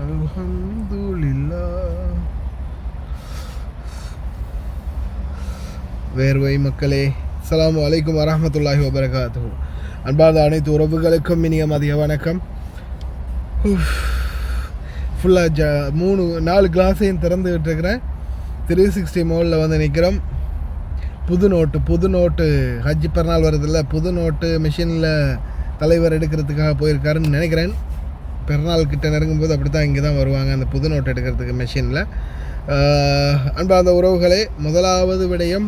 அல்ஹம்துலில்லாஹ். வேர்வை மக்களே, அஸ்ஸலாமு அலைக்கும் வரஹ்மத்துல்லாஹி வபரகாத்துஹு. அன்பார்ந்த அனைத்து உறவுகளுக்கும் இனிய மதிய வணக்கம். ஃபுல்லாக 3-4 கிளாஸையும் திறந்து விட்டுருக்கிறேன். 360 மோடில் வந்து நிற்கிறோம். புது நோட்டு ஹஜ் பெருநாள் வருதில்ல, புது நோட்டு மிஷினில் தலைவர் எடுக்கிறதுக்காக போயிருக்காருன்னு நினைக்கிறேன். பெருநாள் கிட்ட நெருங்கும்போது அப்படி தான் இங்கே தான் வருவாங்க, அந்த புது நோட்டு எடுக்கிறதுக்கு மிஷினில். அன்பார்ந்த உறவுகளே, முதலாவது விடயம்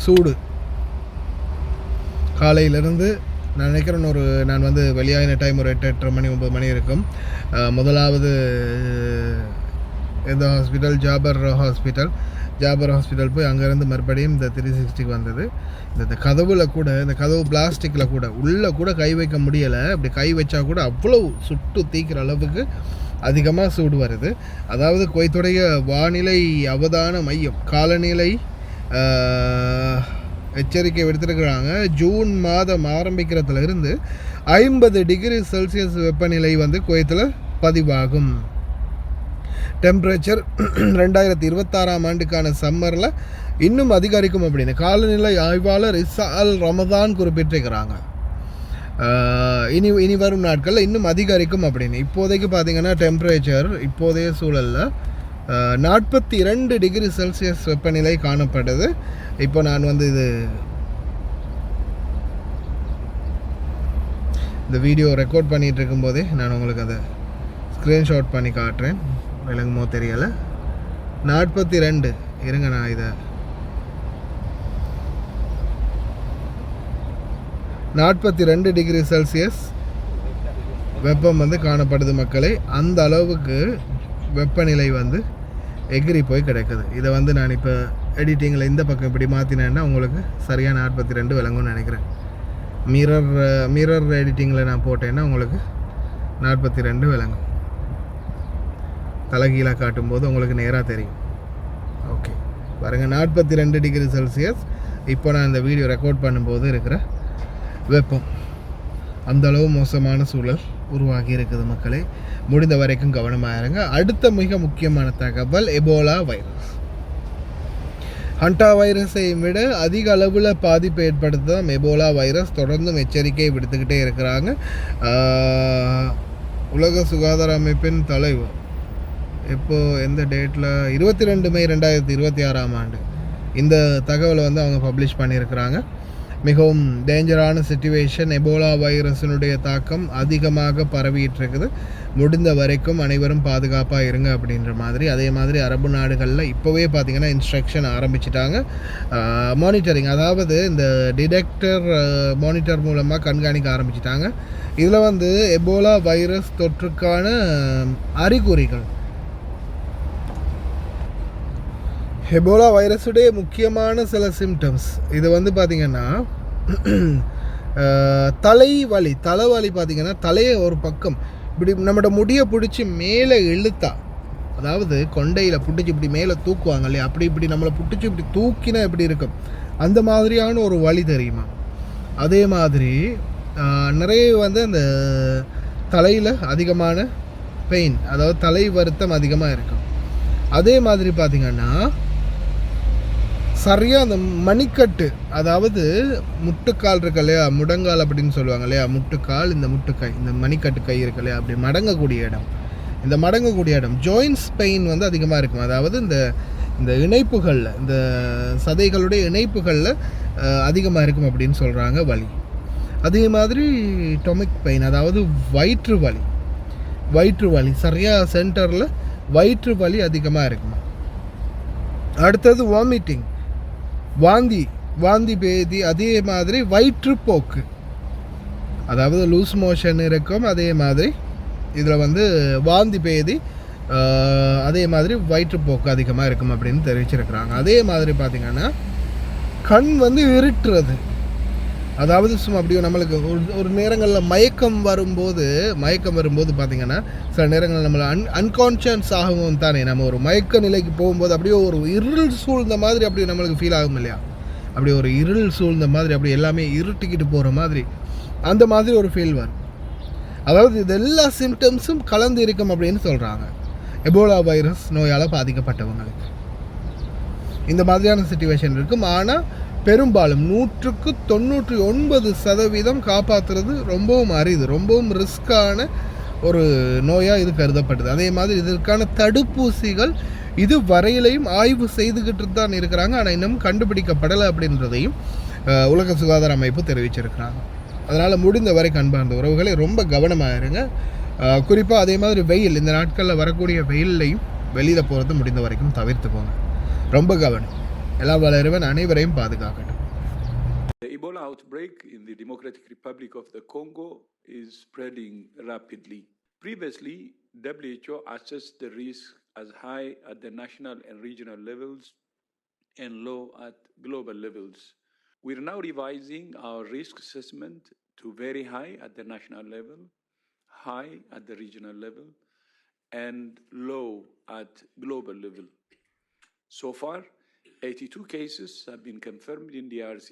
சூடு. காலையிலேருந்து நான் நினைக்கிறேன் நான் வந்து வெளியாகின டைம் ஒரு 8-8:30 மணி 9 மணி இருக்கும். முதலாவது இந்த ஹாஸ்பிட்டல் ஜாபர் ஹாஸ்பிட்டல் போய் அங்கேருந்து மறுபடியும் இந்த 360க்கு வந்தது. இந்த கதவு பிளாஸ்டிக்கில் கூட உள்ளே கூட கை வைக்க முடியலை. அப்படி கை வச்சா கூட அவ்வளோ சுட்டு தீக்கிற அளவுக்கு அதிகமாக சூடு வருது. அதாவது குவைத்துடைய வானிலை அவதான மையம் காலநிலை எச்சரிக்கை விடுத்திருக்கிறாங்க. ஜூன் மாதம் ஆரம்பிக்கிறதுலேருந்து 50 டிகிரி செல்சியஸ் வெப்பநிலை வந்து குவைத்தில் பதிவாகும். டெம்பரேச்சர் 2026ஆம் ஆண்டுக்கான சம்மரில் இன்னும் அதிகரிக்கும் அப்படின்னு காலநிலை ஆய்வாளர் இசால் ரமதான் குறிப்பிட்டிருக்கிறாங்க. இனி வரும் நாட்களில் இன்னும் அதிகரிக்கும் அப்படின்னு. இப்போதைக்கு பார்த்திங்கன்னா டெம்பரேச்சர் இப்போதைய சூழலில் 42 டிகிரி செல்சியஸ் வெப்பநிலை காணப்படுது. இப்போ நான் வந்து இந்த வீடியோ ரெக்கார்ட் பண்ணிகிட்டு இருக்கும்போதே நான் உங்களுக்கு அதை ஸ்க்ரீன்ஷாட் பண்ணி காட்டுறேன். விளங்குமோ தெரியலை. 42 இருங்க, நான் இதை 42 டிகிரி செல்சியஸ் வெப்பம் வந்து காணப்படுது மக்களே. அந்த அளவுக்கு வெப்பநிலை வந்து எகிரி போய் கிடைக்குது. இதை வந்து நான் இப்போ எடிட்டிங்கில் இந்த பக்கம் இப்படி மாற்றினேன்னா உங்களுக்கு சரியாக 42 விளங்கும்னு நினைக்கிறேன். மிரர் எடிட்டிங்கில் நான் போட்டேன்னா உங்களுக்கு 42 விளங்கும். தலைகீழாக காட்டும்போது உங்களுக்கு நேராக தெரியும். ஓகே பாருங்கள், 42 டிகிரி செல்சியஸ் இப்போ நான் இந்த வீடியோ ரெக்கார்ட் பண்ணும்போது இருக்கிற வெப்பம். அந்தளவு மோசமான சூழல் உருவாகி இருக்குது மக்களே. முடிந்த வரைக்கும் கவனமாக இருங்க. அடுத்த மிக முக்கியமான தகவல் எபோலா வைரஸ். ஹண்டா வைரஸை விட அதிக அளவில் பாதிப்பை ஏற்படுத்தும் எபோலா வைரஸ். தொடர்ந்தும் எச்சரிக்கை விடுத்துக்கிட்டே இருக்கிறாங்க. உலக சுகாதார அமைப்பின் தலைவர் எந்த டேட்டில் 22 மே 2026ஆம் ஆண்டு இந்த தகவலை வந்து அவங்க பப்ளிஷ் பண்ணியிருக்கிறாங்க. மிகவும் டேஞ்சரான சிச்சுவேஷன். எபோலா வைரஸினுடைய தாக்கம் அதிகமாக பரவிட்டு இருக்குது. முடிந்த வரைக்கும் அனைவரும் பாதுகாப்பாக இருங்க அப்படின்ற மாதிரி. அதே மாதிரி அரபு நாடுகளில் இப்போவே பார்த்திங்கன்னா இன்ஸ்ட்ரக்ஷன் ஆரம்பிச்சிட்டாங்க. மானிட்டரிங், அதாவது இந்த டிடெக்டர் மானிட்டர் மூலமாக கண்காணிக்க ஆரம்பிச்சிட்டாங்க. இதில் வந்து எபோலா வைரஸ் தொற்றுக்கான அறிகுறிகள், எபோலா வைரஸுடைய முக்கியமான சில சிம்டம்ஸ் இது வந்து பார்த்திங்கன்னா தலைவலி பார்த்திங்கன்னா தலையை ஒரு பக்கம் இப்படி நம்மளோட முடியை பிடிச்சி மேலே இழுத்தா, அதாவது கொண்டையில் பிடிச்சி இப்படி மேலே தூக்குவாங்க இல்லையா, இப்படி நம்மளை பிடிச்சி இப்படி தூக்கினா எப்படி இருக்கும் அந்த மாதிரியான ஒரு வலி தெரியுமா. அதே மாதிரி நிறைய வந்து அந்த தலையில் அதிகமான பெயின், அதாவது தலை வருத்தம் அதிகமாக இருக்கும். அதே மாதிரி பார்த்திங்கன்னா சரியாக அந்த மணிக்கட்டு, அதாவது முட்டுக்கால் இருக்கு இல்லையா, முடங்கால் அப்படின்னு சொல்லுவாங்க இல்லையா, முட்டுக்கால், இந்த முட்டுக்கை, இந்த மணிக்கட்டு கை இருக்கு இல்லையா, அப்படி மடங்கக்கூடிய இடம் ஜாயின்ஸ் பெயின் வந்து அதிகமாக இருக்கும். அதாவது இந்த இணைப்புகளில், இந்த சதைகளுடைய இணைப்புகளில் அதிகமாக இருக்கும் அப்படின்னு சொல்கிறாங்க வலி. அதே மாதிரி டொமிக் பெயின், அதாவது வயிற்று வலி சரியாக சென்டரில் வயிற்று வலி அதிகமாக இருக்குமா. அடுத்தது வாமிட்டிங், வாந்தி பேதி. அதே மாதிரி வயிற்றுப்போக்கு, அதாவது லூஸ் மோஷன் இருக்கும். அதே மாதிரி இதில் வந்து வாந்தி பேதி, அதே மாதிரி வயிற்றுப்போக்கு அதிகமாக இருக்கும் அப்படின்னு தெரிவிச்சிருக்கிறாங்க. அதே மாதிரி பார்த்திங்கன்னா கண் வந்து இருட்டுறது, அதாவது சும்மா அப்படியே நம்மளுக்கு ஒரு நேரங்களில் மயக்கம் வரும்போது பார்த்திங்கன்னா சில நேரங்களில் நம்மளை அன்கான்ஷியஸ் ஆகும் தானே. நம்ம ஒரு மயக்க நிலைக்கு போகும்போது அப்படியே ஒரு இருள் சூழ்ந்த மாதிரி அப்படியே நம்மளுக்கு ஃபீல் ஆகும் இல்லையா, அப்படியே ஒரு இருள் சூழ்ந்த மாதிரி, அப்படியே எல்லாமே இருட்டிக்கிட்டு போகிற மாதிரி, அந்த மாதிரி ஒரு ஃபீல் வரும். அதாவது இது எல்லா சிம்டம்ஸும் கலந்து இருக்கும் அப்படின்னு சொல்கிறாங்க எபோலா வைரஸ் நோயால் பாதிக்கப்பட்டவங்களுக்கு. இந்த மாதிரியான சுச்சுவேஷன் இருக்கும். ஆனால் பெரும்பாலும் 99% காப்பாற்றுறது ரொம்பவும் அரிது, ரொம்பவும் ரிஸ்கான ஒரு நோயாக இது கருதப்படுது. அதே மாதிரி இதற்கான தடுப்பூசிகள் இது வரையிலையும் ஆய்வு செய்துக்கிட்டு தான் இருக்கிறாங்க. ஆனால் இன்னும் கண்டுபிடிக்கப்படலை அப்படின்றதையும் உலக சுகாதார அமைப்பு தெரிவிச்சிருக்கிறாங்க. அதனால் முடிந்த வரை அன்பார்ந்த உறவுகளை ரொம்ப கவனமாக இருங்க. குறிப்பாக அதே மாதிரி வெயில், இந்த நாட்களில் வரக்கூடிய வெயில்லையும் வெளியில் போகிறது முடிந்த வரைக்கும் தவிர்த்துக்கோங்க. ரொம்ப கவனம். எல்லாம் வளருவன் அனைவரையும் பாதுகாக்கட்டும். The Ebola outbreak in the Democratic Republic of the Congo is spreading rapidly. Previously, WHO assessed the risk as high at the national and regional levels and low at global levels. We're now revising our risk assessment to very high at the national level, high at the regional level, and low at global level. So far, 82 cases have been confirmed in DRC,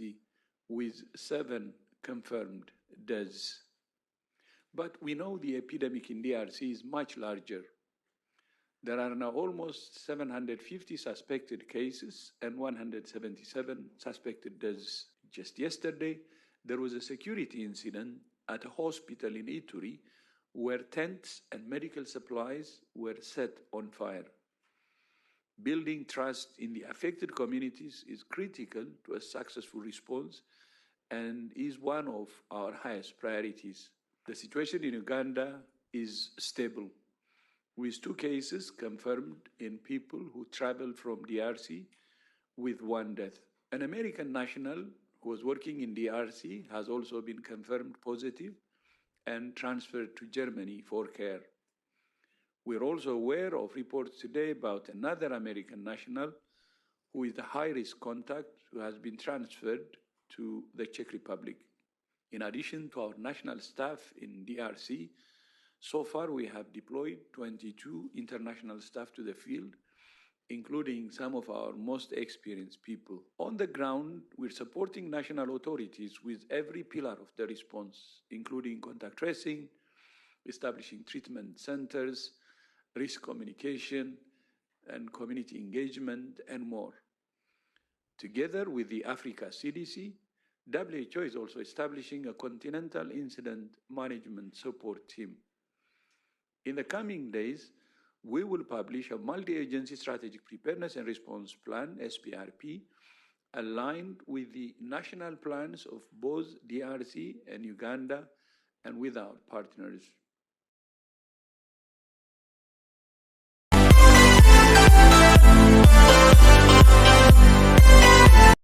with 7 confirmed deaths. But we know the epidemic in DRC is much larger. There are now almost 750 suspected cases and 177 suspected deaths. Just yesterday, there was a security incident at a hospital in Ituri where tents and medical supplies were set on fire. Building trust in the affected communities is critical to a successful response and is one of our highest priorities. The situation in Uganda is stable, with 2 cases confirmed in people who traveled from DRC, with 1 death. An American national who was working in DRC has also been confirmed positive and transferred to Germany for care. We're also aware of reports today about another American national who is a high-risk contact who has been transferred to the Czech Republic. In addition to our national staff in DRC, so far we have deployed 22 international staff to the field, including some of our most experienced people. On the ground, we're supporting national authorities with every pillar of the response, including contact tracing, establishing treatment centers, risk communication, and community engagement, and more. Together with the Africa CDC, WHO is also establishing a continental incident management support team. In the coming days, we will publish a multi-agency strategic preparedness and response plan, SPRP, aligned with the national plans of both DRC and Uganda and with our partners.